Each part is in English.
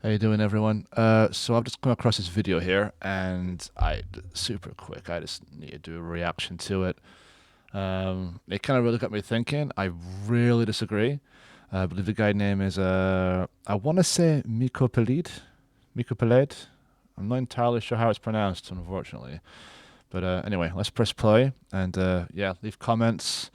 How you doing, everyone? So I've just come across this video here, and super quick. I just need to do a reaction to it. It kind of really got me thinking. I really disagree. I believe the guy's name is I want to say Miko Peled, Miko Peled. I'm not entirely sure how it's pronounced, unfortunately. But anyway, let's press play and yeah, leave comments.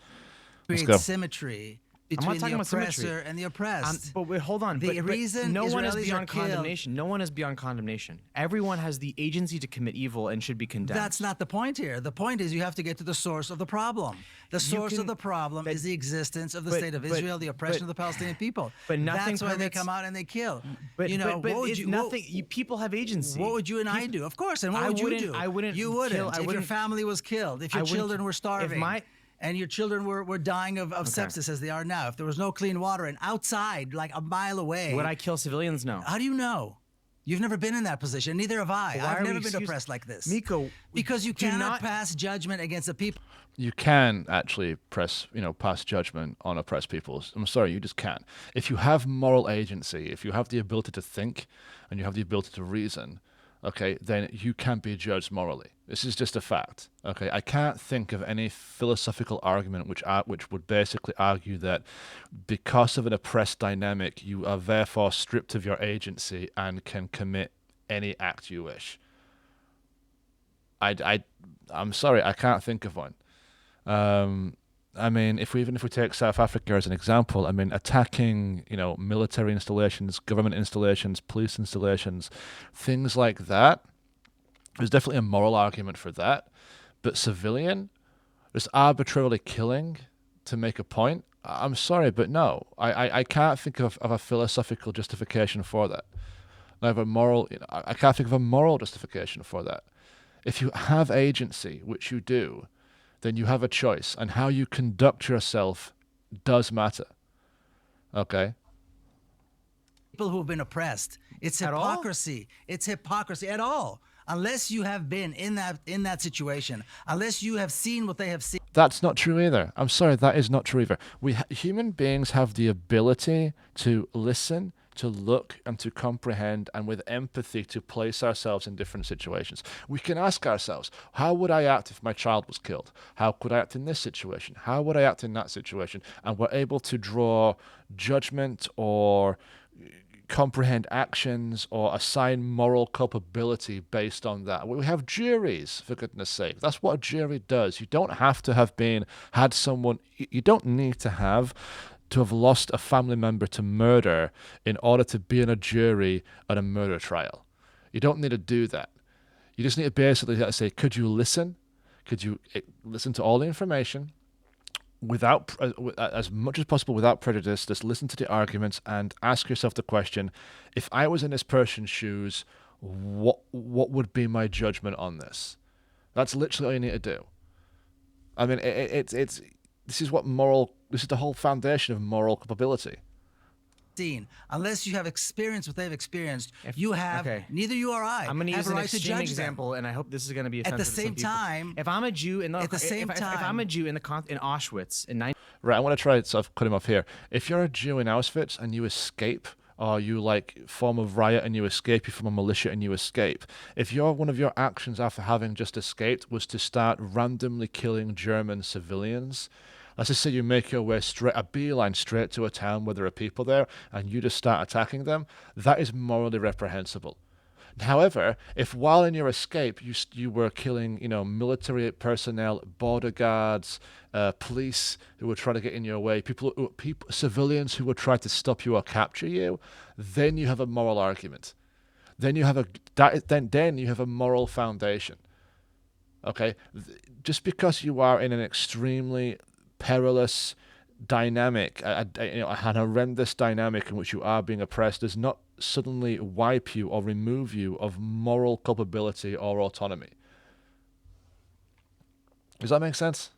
Let's Create go. symmetry I'm not between talking the about symmetry. oppressor and the oppressed. But wait, hold on. The but reason no one is Israelis are beyond killed- condemnation. No one is beyond condemnation. Everyone has the agency to commit evil and should be condemned. That's not the point here. The point is you have to get to the source of the problem. The source of the problem is the existence of the state of Israel, the oppression of the Palestinian people. But nothing That's why they permits- come out and they kill. But, you know, but what would it's you, nothing. People have agency. what would you and I do? Of course, and what I would you wouldn't- do? I wouldn't You kill- wouldn't. I If your wouldn't- family was killed, if I your wouldn't- children were starving, my- and your children were dying of sepsis as they are now, if there was no clean water and outside, like a mile away, Would I kill civilians? No. how do you know? You've never been in that position. Neither have I. Why I've are never we been excused- oppressed like this. Miko, Because you do cannot not- pass judgment against the people. You can actually pass judgment on oppressed peoples. I'm sorry, you just can't. If you have moral agency, if you have the ability to think and you have the ability to reason, okay, then you can be judged morally. This is just a fact. Okay, I can't think of any philosophical argument which would basically argue that because of an oppressed dynamic, you are therefore stripped of your agency and can commit any act you wish. I'm sorry, I can't think of one. I mean, even if we take South Africa as an example, I mean, attacking, military installations, government installations, police installations, things like that, there's definitely a moral argument for that. But civilian, just arbitrarily killing to make a point, I'm sorry, but no, I can't think of a philosophical justification for that. Neither moral, I can't think of a moral justification for that. If you have agency, which you do, then you have a choice, and how you conduct yourself does matter. Okay? People who have been oppressed. It's At all? hypocrisy. It's hypocrisy at all. Unless you have been in that situation, unless you have seen what they have seen. That's not true either. I'm sorry, that is not true either. Human beings have the ability to listen, to look, and to comprehend, and with empathy to place ourselves in different situations. We can ask ourselves, how would I act if my child was killed? How could I act in this situation? How would I act in that situation? And we're able to draw judgment or comprehend actions or assign moral culpability based on that. We have juries, for goodness sake. That's what a jury does. You don't have to have had someone, you don't need to have lost a family member to murder in order to be in a jury at a murder trial. You don't need to do that. You just need to basically say, could you listen? Could you listen to all the information without, as much as possible, without prejudice? Just listen to the arguments and ask yourself the question: if I was in this person's shoes, what would be my judgment on this? That's literally all you need to do. I mean, this is the whole foundation of moral culpability. Unless you have experienced what they've experienced, you have neither you or I I'm going to have use a an right to extreme judge example, and I hope this is going to be At the offensive to some same people. time, if I'm a Jew in at the same if I'm time- a Jew in Auschwitz in Right, I want to try to sort of cut him off here. If you're a Jew in Auschwitz and you escape, or you form a riot and you escape, you form a militia and you escape, if one of your actions after having just escaped was to start randomly killing German civilians, let's just say you make your way a beeline straight to a town where there are people there, and you just start attacking them, that is morally reprehensible. However, if while in your escape you were killing, military personnel, border guards, police who were trying to get in your way, civilians who would try to stop you or capture you, then you have a moral argument. Then you have a moral foundation. Okay, just because you are in an extremely perilous dynamic, an horrendous dynamic in which you are being oppressed, does not suddenly wipe you or remove you of moral culpability or autonomy. Does that make sense?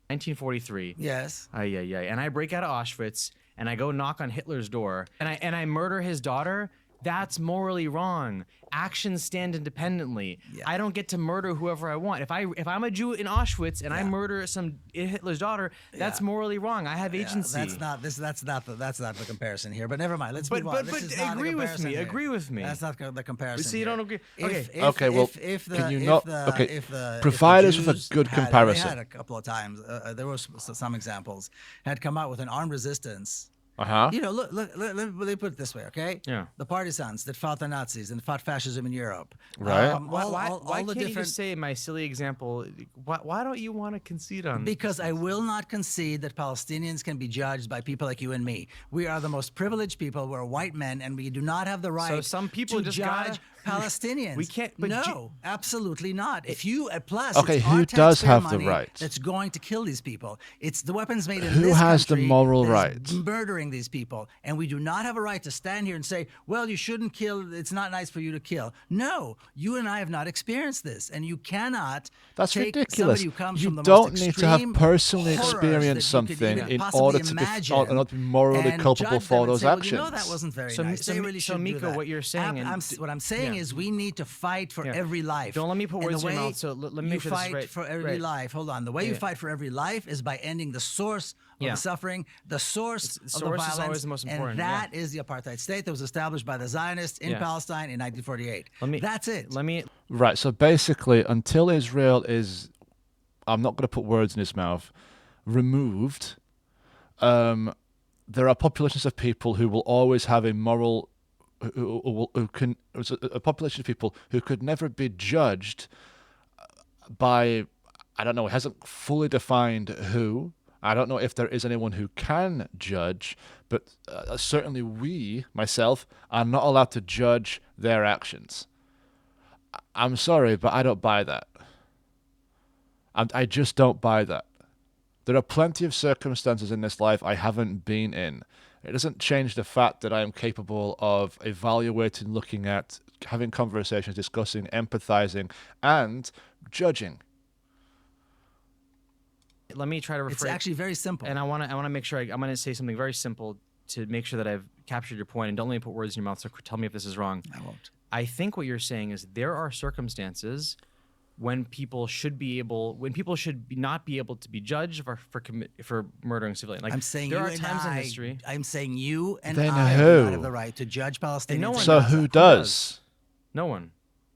1943. Yes. And I break out of Auschwitz and I go knock on Hitler's door and I murder his daughter. That's morally wrong. Actions stand independently. Yeah. I don't get to murder whoever I want. If I'm a Jew in Auschwitz and I murder some Hitler's daughter, that's morally wrong. I have agency. That's not the comparison here. But never mind. Let's But move on. This is not the agree with comparison me. here. Agree with me. That's not the comparison. See, you don't agree. Okay. Okay, well, can you not- okay, if the provide us with a Jews good had- comparison. They had a couple of times. There was some examples had come out with an armed resistance. You know, look, let me put it this way, okay? Yeah. The partisans that fought the Nazis and fought fascism in Europe. Right. Why all the can't you different. just say my silly example? Why don't you want to concede on? Because I will not concede that Palestinians can be judged by people like you and me. We are the most privileged people. We're white men, and we do not have the right So some people to just judge gotta- Palestinians. We can't- but no, absolutely not. If you plus, Okay, it's who our does taxpayer have the money right? that's going to kill these people. It's the weapons made in Who this has the country moral that is right? murdering these people, and we do not have a right to stand here and say, "Well, you shouldn't kill. It's not nice for you to kill." No, you and I have not experienced this, and you cannot. That's take ridiculous. somebody who comes You from the don't most need to have extreme personally horrors experienced that you could something even in possibly order to be imagine not be morally and culpable judge for them and those say, well, actions. you know, that wasn't very So- nice. so They Mi- really so shouldn't do Miko, that. what you're saying, what I'm saying yeah. is we need to fight for every life. Don't let me put And words the in your way mouth, so let me you make sure this is fight right. for every Right. life. Hold on. The way you Yeah. fight for every life is by ending the source of Yeah. the suffering, the source The of the source is violence, always the most important, and that is the apartheid state that was established by the Zionists in Yeah. Palestine in 1948. That's it. Let me. Right. So basically, until Israel is, I'm not going to put words in his mouth, removed, there are populations of people who will always have a moral, who can, a population of people who could never be judged by, I don't know, it hasn't fully defined who. I don't know if there is anyone who can judge, but certainly we, myself, are not allowed to judge their actions. I'm sorry, but I don't buy that. I just don't buy that. There are plenty of circumstances in this life I haven't been in. It doesn't change the fact that I am capable of evaluating, looking at, having conversations, discussing, empathizing, and judging. Let me try to rephrase. It's actually very simple. And I want to make sure I'm going to say something very simple to make sure that I've captured your point. And don't let me put words in your mouth. So tell me if this is wrong. I won't. I think what you're saying is there are circumstances when people should not be able to be judged for murdering civilians. Like I'm saying there you are and times in I- history. I'm saying you and Then I who? do not have the right to judge Palestinians. no one in So Gaza. who does? No one.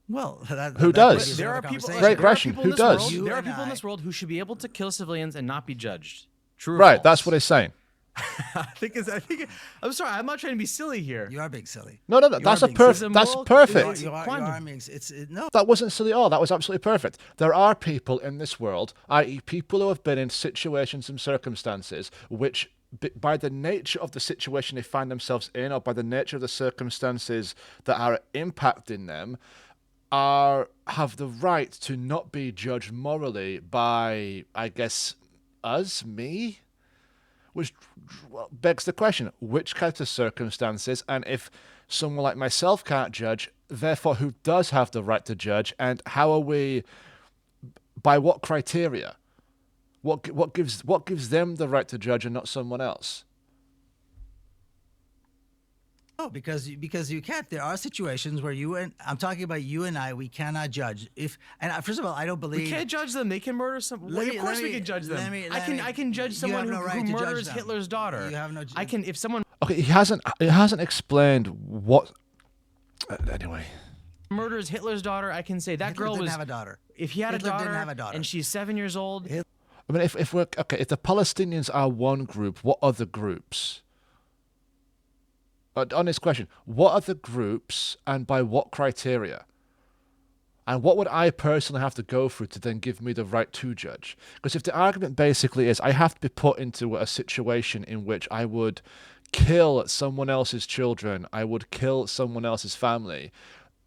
Well, Who does? is There another are people. conversation. Great there are question. people Who in this does? world- You There are and people in I- this world who should be able to kill civilians and not be judged. True. Or Right, false? that's what he's saying. I'm sorry. I'm not trying to be silly here. You are being silly. No, You that's are a being perfect. silly. That's Moral- perfect. You are Quantum. being. No. That wasn't silly at all. That was absolutely perfect. There are people in this world, i.e., people who have been in situations and circumstances which, by the nature of the situation they find themselves in, or by the nature of the circumstances that are impacting them, have the right to not be judged morally by, I guess, us, me? Which begs the question, which kind of circumstances, and if someone like myself can't judge, therefore who does have the right to judge, and how are we, by what criteria? What gives them the right to judge and not someone else? No, because you can't. There are situations where I'm talking about you and I. We cannot judge. First of all, I don't believe We can't judge them. They can murder some. Let Of me- course, let we me- can judge let them. me- I let can. me- I can judge you someone have no who right to judge murders them. Hitler's daughter. You have no. I can. If someone Okay, he hasn't explained what. Anyway, murders Hitler's daughter, I can say that Hitler girl didn't was. have a daughter. If he had Hitler a daughter, didn't have a daughter. and she's 7 years old, I mean, if the Palestinians are one group, what other groups? On this question, what other groups and by what criteria? And what would I personally have to go through to then give me the right to judge? Because if the argument basically is I have to be put into a situation in which I would kill someone else's children, I would kill someone else's family,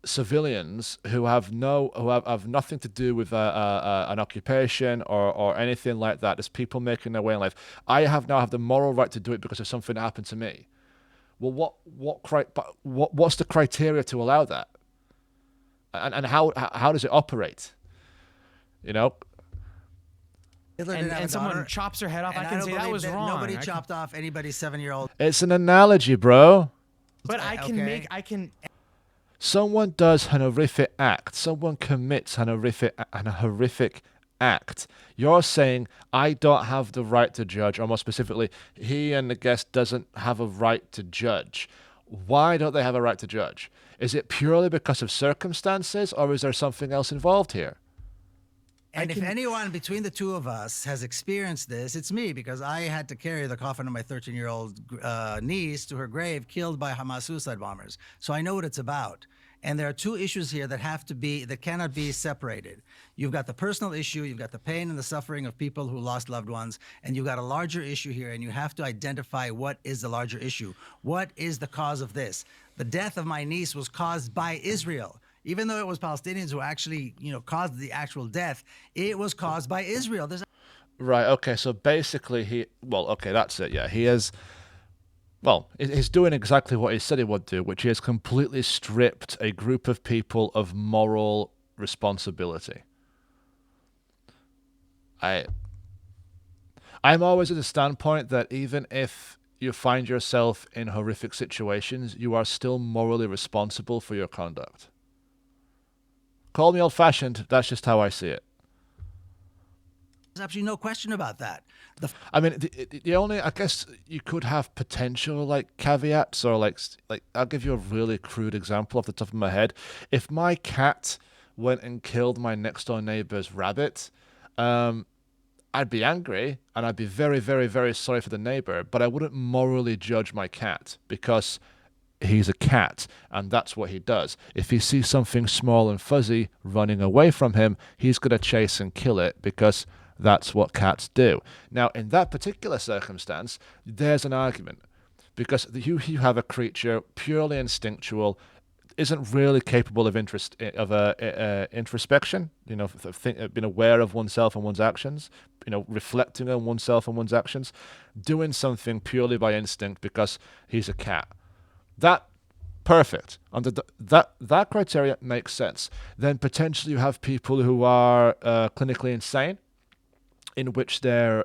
civilians who have nothing to do with an occupation or anything like that, as people making their way in life, I now have the moral right to do it because of something that happened to me. Well, what's the criteria to allow that? And how does it operate? You know? Hitler didn't have a and someone daughter, chops her head off, and I can don't say that believe was wrong. Nobody I can- chopped off anybody's 7-year-old. It's an analogy, bro. But I can Okay. Someone does an horrific act. Someone commits an horrific act. You're saying I don't have the right to judge, or more specifically, he and the guest doesn't have a right to judge. Why don't they have a right to judge? Is it purely because of circumstances, or is there something else involved here? And if anyone between the two of us has experienced this, it's me, because I had to carry the coffin of my 13-year-old niece to her grave, killed by Hamas suicide bombers. So I know what it's about. And there are two issues here that cannot be separated. You've got the personal issue, you've got the pain and the suffering of people who lost loved ones, and you've got a larger issue here, and you have to identify what is the larger issue. What is the cause of this? The death of my niece was caused by Israel. Even though it was Palestinians who actually, caused the actual death, it was caused by Israel. Right, okay, so basically that's it, yeah. He's doing exactly what he said he would do, which is completely stripped a group of people of moral responsibility. I'm always at the standpoint that even if you find yourself in horrific situations, you are still morally responsible for your conduct. Call me old-fashioned, that's just how I see it. There's absolutely no question about that. The only, I guess you could have potential like caveats, or like I'll give you a really crude example off the top of my head. If my cat went and killed my next door neighbor's rabbit, I'd be angry and I'd be very, very, very sorry for the neighbor, but I wouldn't morally judge my cat because he's a cat and that's what he does. If he sees something small and fuzzy running away from him, he's going to chase and kill it because that's what cats do. Now, in that particular circumstance, there's an argument, because you have a creature purely instinctual, isn't really capable of introspection, being aware of oneself and one's actions, reflecting on oneself and one's actions, doing something purely by instinct because he's a cat. That perfect. Under that criteria makes sense. Then potentially you have people who are clinically insane, in which their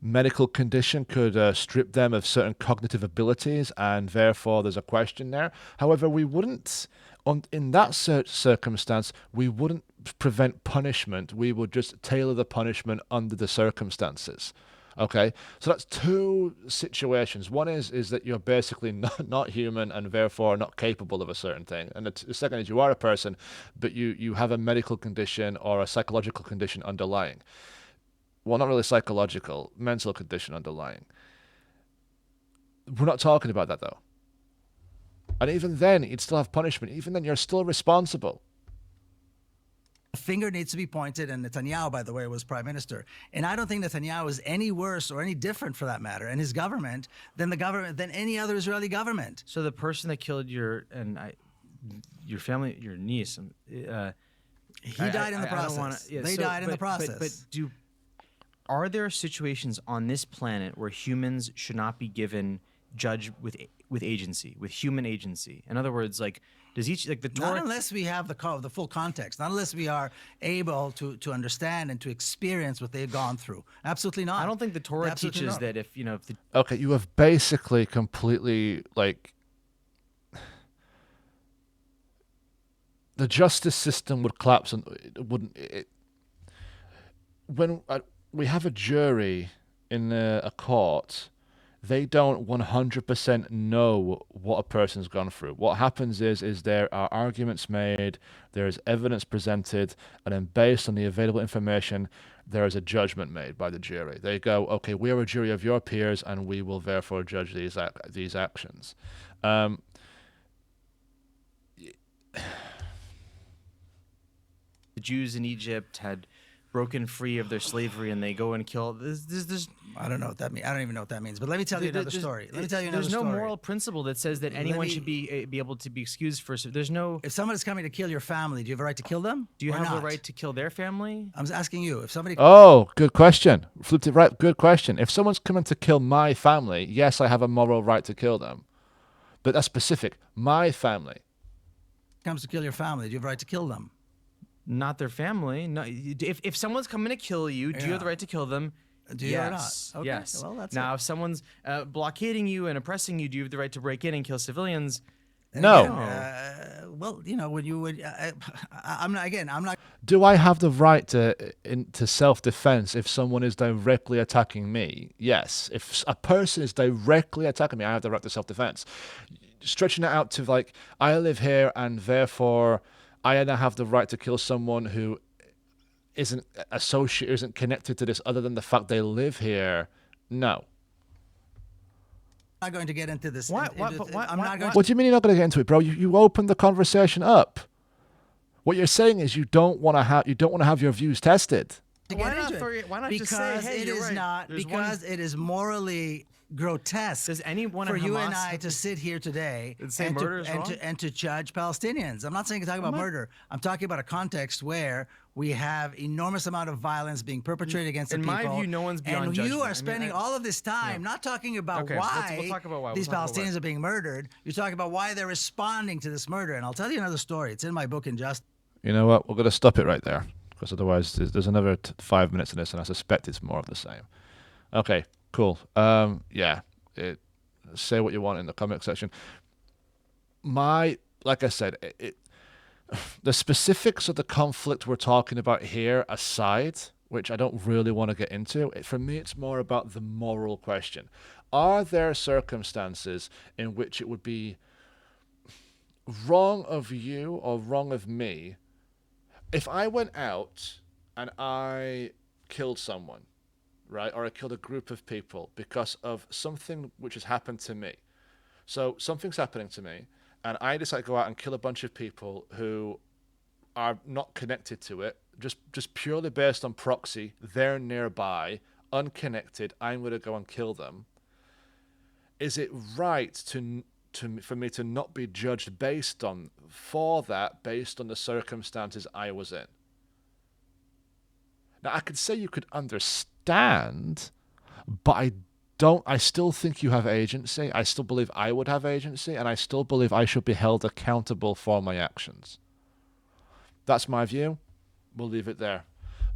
medical condition could strip them of certain cognitive abilities, and therefore there's a question there. However, we wouldn't, in that circumstance, we wouldn't prevent punishment. We would just tailor the punishment under the circumstances. Okay, so that's two situations. One is that you're basically not human and therefore not capable of a certain thing. And the second is you are a person, but you have a medical condition or a psychological condition underlying. Well, not really psychological, mental condition underlying. We're not talking about that though. And even then, you'd still have punishment. Even then, you're still responsible. The finger needs to be pointed, and Netanyahu, by the way, was prime minister. And I don't think Netanyahu is any worse or any different, for that matter, and his government than any other Israeli government. So the person that killed your family, your niece, he died in the process. They died in the process. Are there situations on this planet where humans should not be given judge with agency, with human agency? In other words, does each the Torah? Not unless we have the full context. Not unless we are able to understand and to experience what they've gone through. Absolutely not. I don't think the Torah teaches that if Okay, you have basically completely the justice system would collapse and it wouldn't. When we have a jury in a court, they don't 100% know what a person's gone through. What happens is there are arguments made, there is evidence presented, and then based on the available information, there is a judgment made by the jury. They go, okay, we are a jury of your peers, and we will therefore judge these actions. The Jews in Egypt had broken free of their slavery, and they go and kill. There's I don't know what that means. I don't even know what that means. But let me tell you another story. There's no moral principle that says that anyone should be able to be excused for. There's no. If someone is coming to kill your family, do you have a right to kill them? Do you have a right to kill their family? I'm asking you. If somebody. Oh, good question. Flipped it right. Good question. If someone's coming to kill my family, yes, I have a moral right to kill them. But that's specific. My family. Comes to kill your family, do you have a right to kill them? Not their family. No. If someone's coming to kill you, do you have the right to kill them? Do you or not? Yes. Okay. Yes. Well, that's Now, if someone's blockading you and oppressing you, do you have the right to break in and kill civilians? No. Well, when you would, I'm not. Again, I'm not. Do I have the right to self-defense if someone is directly attacking me? Yes. If a person is directly attacking me, I have the right to self-defense. Stretching it out to like, I live here and therefore I now have the right to kill someone who isn't associated, isn't connected to this other than the fact they live here. No. I'm not going to get into this. Why- into- why- into- but why- I'm why- not going why- What do you mean you're not going to get into it, bro? You opened the conversation up. What you're saying is you don't want to have your views tested. to Why get not into throw it. your- why not because just say, hey, it you're is right. not There's because it is morally grotesque. Does anyone for in you and Hamas I to sit here today and say and murder is wrong? to judge Palestinians? I'm not saying talking about murder. I'm talking about a context where we have enormous amount of violence being perpetrated against In the my people. view, no one's beyond and judgment. you I are mean, spending all of this time not talking about Okay, why we'll talk about why. these We'll talk about why. Palestinians are being murdered. You're talking about why they're responding to this murder. And I'll tell you another story. It's in my book, Injustice. You know what? We're going to stop it right there because otherwise there's another 5 minutes in this, and I suspect it's more of the same. Okay, cool. Say what you want in the comment section. Like I said, the specifics of the conflict we're talking about here aside, which I don't really want to get into, for me it's more about the moral question. Are there circumstances in which it would be wrong of you or wrong of me if I went out and I killed someone, right? Or I killed a group of people because of something which has happened to me. So something's happening to me, and I decide to go out and kill a bunch of people who are not connected to it, just purely based on proxy. They're nearby, unconnected. I'm going to go and kill them. Is it right for me to not be judged based on the circumstances I was in? Now, I could say you could understand, but I still think you have agency. I still believe I would have agency, and I still believe I should be held accountable for my actions. That's my view. We'll leave it there.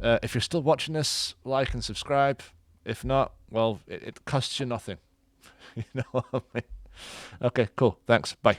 If you're still watching this, like and subscribe. If not, well, it costs you nothing. You know what I mean? Okay, cool. Thanks. Bye.